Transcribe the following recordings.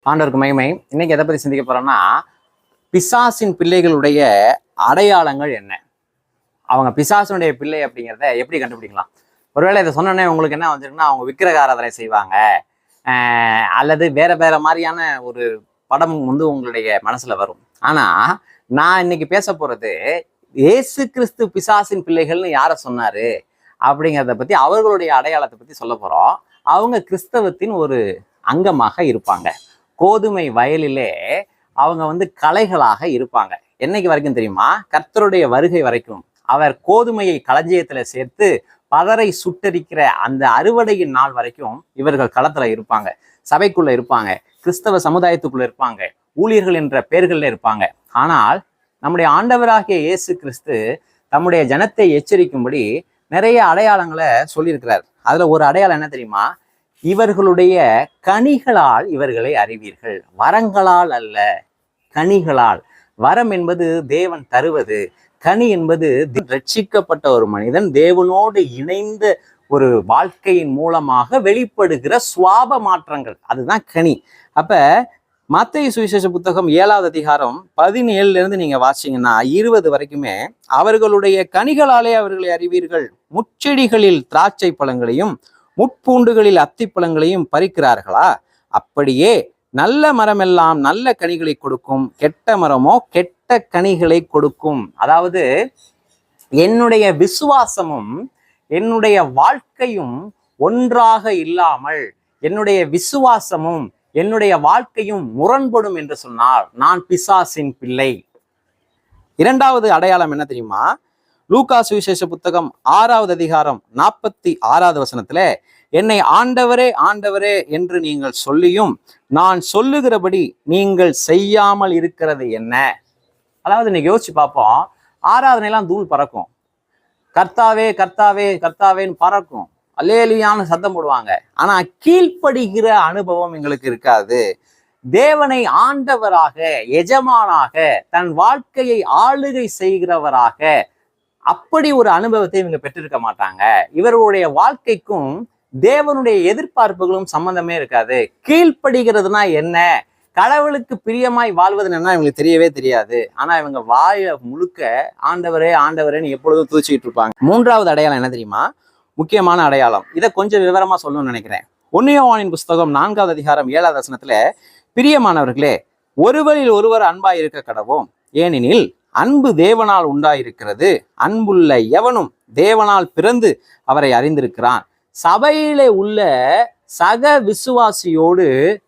ஆண்டவருக்கு மகிமை. இன்னைக்கு எதை பத்தி சிந்திக்க போறோம்னா, பிசாசின் பிள்ளைகளுடைய அடையாளங்கள் என்ன? அவங்க பிசாசினுடைய பிள்ளை அப்படிங்கிறத எப்படி கண்டுபிடிக்கலாம்? ஒருவேளை இதை சொன்னோன்னே உங்களுக்கு என்ன வந்துருக்குன்னா, அவங்க விக்கிரக ஆராதனை செய்வாங்க, அல்லது வேற வேற மாதிரியான ஒரு படம் உங்களுடைய மனசுல வரும். ஆனா நான் இன்னைக்கு பேச போறது, இயேசு கிறிஸ்து பிசாசின் பிள்ளைகள்னு யார சொன்னாரு அப்படிங்கிறத பத்தி, அவர்களுடைய அடையாளத்தை பத்தி சொல்ல போறோம். அவங்க கிறிஸ்தவத்தின் ஒரு அங்கமாக இருப்பாங்க. கோதுமை வயலிலே அவங்க களைகளாக இருப்பாங்க. என்னைக்கு வரைக்கும் தெரியுமா? கர்த்தருடைய வருகை வரைக்கும். அவர் கோதுமையை களஞ்சியத்துல சேர்த்து பதரை சுட்டரிக்கிற அந்த அறுவடையின் நாள் வரைக்கும் இவர்கள் களத்துல இருப்பாங்க, சபைக்குள்ள இருப்பாங்க, கிறிஸ்தவ சமுதாயத்துக்குள்ள இருப்பாங்க, ஊழியர்கள் என்ற பெயர்கள்ல இருப்பாங்க. ஆனால் நம்முடைய ஆண்டவராகிய இயேசு கிறிஸ்து தம்முடைய ஜனத்தை எச்சரிக்கும்படி நிறைய அடையாளங்களை சொல்லியிருக்கிறார். அதுல ஒரு அடையாளம் என்ன தெரியுமா? இவர்களுடைய கனிகளால் இவர்களை அறிவீர்கள். வரங்களால் அல்ல, கனிகளால். வரம் என்பது தேவன் தருவது, கனி என்பது ரட்சிக்கப்பட்ட ஒரு மனிதன் தேவனோடு இணைந்த ஒரு வாழ்க்கையின் மூலமாக வெளிப்படுகிற சுவாப மாற்றங்கள், அதுதான் கனி. அப்ப மத்தேயு சுவிசேஷ புத்தகம் 7வது அதிகாரம் 17 நீங்க வாசிங்கன்னா 20 வரைக்குமே, அவர்களுடைய கனிகளாலே அவர்களை அறிவீர்கள். முச்செடிகளில் திராட்சை பழங்களையும் முட்பூண்டுகளில் அத்திப்பழங்களையும் பறிக்கிறார்களா? அப்படியே நல்ல மரமெல்லாம் நல்ல கனிகளை கொடுக்கும், கெட்ட மரமோ கெட்ட கனிகளை கொடுக்கும். அதாவது என்னுடைய விசுவாசமும் என்னுடைய வாழ்க்கையும் ஒன்றாக இல்லாமல், என்னுடைய விசுவாசமும் என்னுடைய வாழ்க்கையும் முரண்படும் என்று சொன்னால் நான் பிசாசின் பிள்ளை. இரண்டாவது அடையாளம் என்ன தெரியுமா? லூக்கா சுவிசேஷ புத்தகம் 6வது அதிகாரம் 46வது வசனத்துல, என்னை ஆண்டவரே ஆண்டவரே என்று நீங்கள் சொல்லியும் நான் சொல்லுகிறபடி நீங்கள் செய்யாமல் இருக்கிறது என்ன? அதாவது இன்னைக்கு யோசிச்சு பார்ப்போம். ஆராதனைலாம் தூள் பறக்கும், கர்த்தாவே கர்த்தாவே கர்த்தாவேன்னு பறக்கும், அல்லேலியான சத்தம் போடுவாங்க. ஆனா கீழ்ப்படுகிற அனுபவம் எங்களுக்கு இருக்காது. தேவனை ஆண்டவராக, எஜமானாக, தன் வாழ்க்கையை ஆளுகை செய்கிறவராக அப்படி ஒரு அனுபவத்தை இவங்க பெற்றிருக்க மாட்டாங்க. இவர்களுடைய வாழ்க்கைக்கும் தேவனுடைய எதிர்பார்ப்புகளும் சம்பந்தமே இருக்காது. கீழ்ப்படுகிறதுனா என்ன, கடவுளுக்கு பிரியமாய் வாழ்வது என்ன இவங்களுக்கு தெரியவே தெரியாது. ஆனா இவங்க வாய முழுக்க ஆண்டவரே ஆண்டவரேன்னு எப்பொழுதும் தூச்சிக்கிட்டு இருப்பாங்க. மூன்றாவது அடையாளம் என்ன தெரியுமா? முக்கியமான அடையாளம். இதை கொஞ்சம் விவரமா சொல்லணும்னு நினைக்கிறேன். 1 யோவானின் புஸ்தகம் 4வது அதிகாரம் 7வது வசனத்துல, பிரியமானவர்களே, ஒருவரில் ஒருவர் அன்பாய் இருக்க கடவோம், ஏனெனில் அன்பு தேவனால் உண்டாயிருக்கிறது, அன்புள்ள எவனும் தேவனால் பிறந்து அவரை அறிந்திருக்கிறான். சபையிலே உள்ள சக விசுவாசியோடு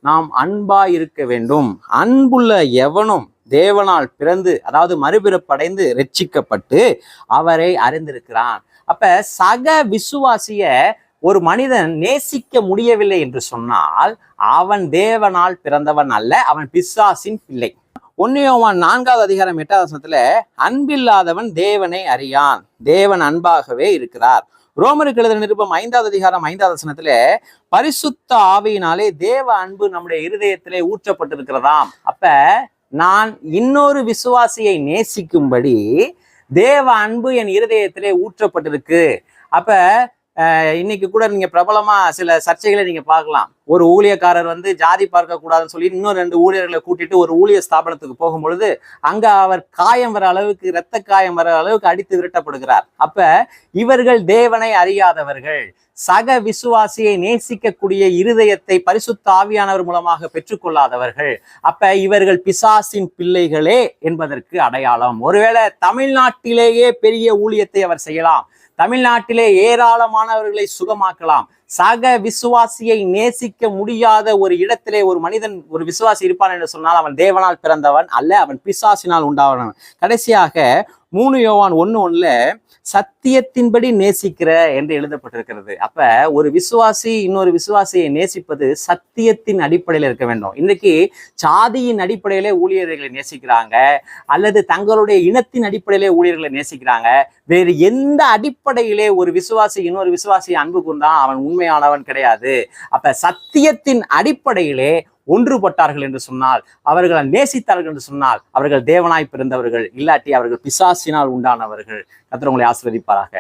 நாம் அன்பாய் இருக்க வேண்டும். அன்புள்ள எவனும் தேவனால் பிறந்து, அதாவது மறுபிறப்படைந்து ரட்சிக்கப்பட்டு அவரை அறிந்திருக்கிறான். அப்ப சக விசுவாசிய ஒரு மனிதன் நேசிக்க முடியவில்லை என்று சொன்னால் அவன் தேவனால் பிறந்தவன் அல்ல, அவன் பிசாசின் பிள்ளை. 1 யோவான் 4வது அதிகாரம் 8வது வசனத்துல, அன்பில்லாதவன் தேவனை அறியான், தேவன் அன்பாகவே இருக்கிறார். ரோமருக்கு எழுதின நிருபம் 5வது அதிகாரம் 5வது வசனத்துல, பரிசுத்த ஆவியினாலே தேவ அன்பு நம்முடைய இருதயத்திலே ஊற்றப்பட்டிருக்கிறதாம். அப்ப நான் இன்னொரு விசுவாசியை நேசிக்கும்படி தேவ அன்பு என் இருதயத்திலே ஊற்றப்பட்டிருக்கு. அப்ப இன்னைக்கு கூட நீங்க பிரபலமா சில சர்ச்சைகளை நீங்க பார்க்கலாம். ஒரு ஊழியக்காரர் ஜாதி பார்க்க கூடாதுன்னு சொல்லி இன்னும் 2 ஊழியர்களை கூட்டிட்டு ஒரு ஊழிய ஸ்தாபனத்துக்கு போகும் பொழுது அங்க அவர் காயம் வர அளவுக்கு, இரத்த காயம் வர அளவுக்கு அடித்து விரட்டப்படுகிறார். அப்ப இவர்கள் தேவனை அறியாதவர்கள், சக விசுவாசியை நேசிக்கக்கூடிய இருதயத்தை பரிசுத்த ஆவியானவர் மூலமாக பெற்றுக்கொள்ளாதவர்கள். அப்ப இவர்கள் பிசாசின் பிள்ளைகளே என்பதற்கு அடையாளம். ஒருவேளை தமிழ்நாட்டிலேயே பெரிய ஊழியத்தை அவர் செய்யலாம், தமிழ்நாட்டிலே ஏராளமானவர்களை சுகமாக்கலாம். சக விசுவாசியை நேசிக்க முடியாத ஒரு இடத்திலே ஒரு மனிதன், ஒரு விசுவாசி இருப்பான் என்று சொன்னால் அவன் தேவனால் பிறந்தவன் அல்ல, அவன் பிசாசினால் உண்டாவன். கடைசியாக 3 யோவான் 1:1 சத்தியத்தின்படி நேசிக்கிற என்று எழுதப்பட்டிருக்கிறது. அப்ப ஒரு விசுவாசி இன்னொரு விசுவாசியை நேசிப்பது சத்தியத்தின் அடிப்படையில் இருக்க வேண்டும். இன்னைக்கு சாதியின் அடிப்படையிலே ஊழியர்களை நேசிக்கிறாங்க, அல்லது தங்களுடைய இனத்தின் அடிப்படையிலே ஊழியர்களை நேசிக்கிறாங்க. வேறு எந்த அடிப்படையிலே ஒரு விசுவாசி இன்னொரு விசுவாசியை அன்பு கூர்ந்தான் அவன் உண்மையானவன் கிடையாது. அப்ப சத்தியத்தின் அடிப்படையிலே ஒன்றுபட்டார்கள் என்று சொன்னால், அவர்கள் நேசித்தார்கள் என்று சொன்னால் அவர்கள் தேவனாய் பிறந்தவர்கள், இல்லாட்டி அவர்கள் பிசாசினால் உண்டானவர்கள். கர்த்தர் உங்களை ஆசீர்வதிப்பாராக.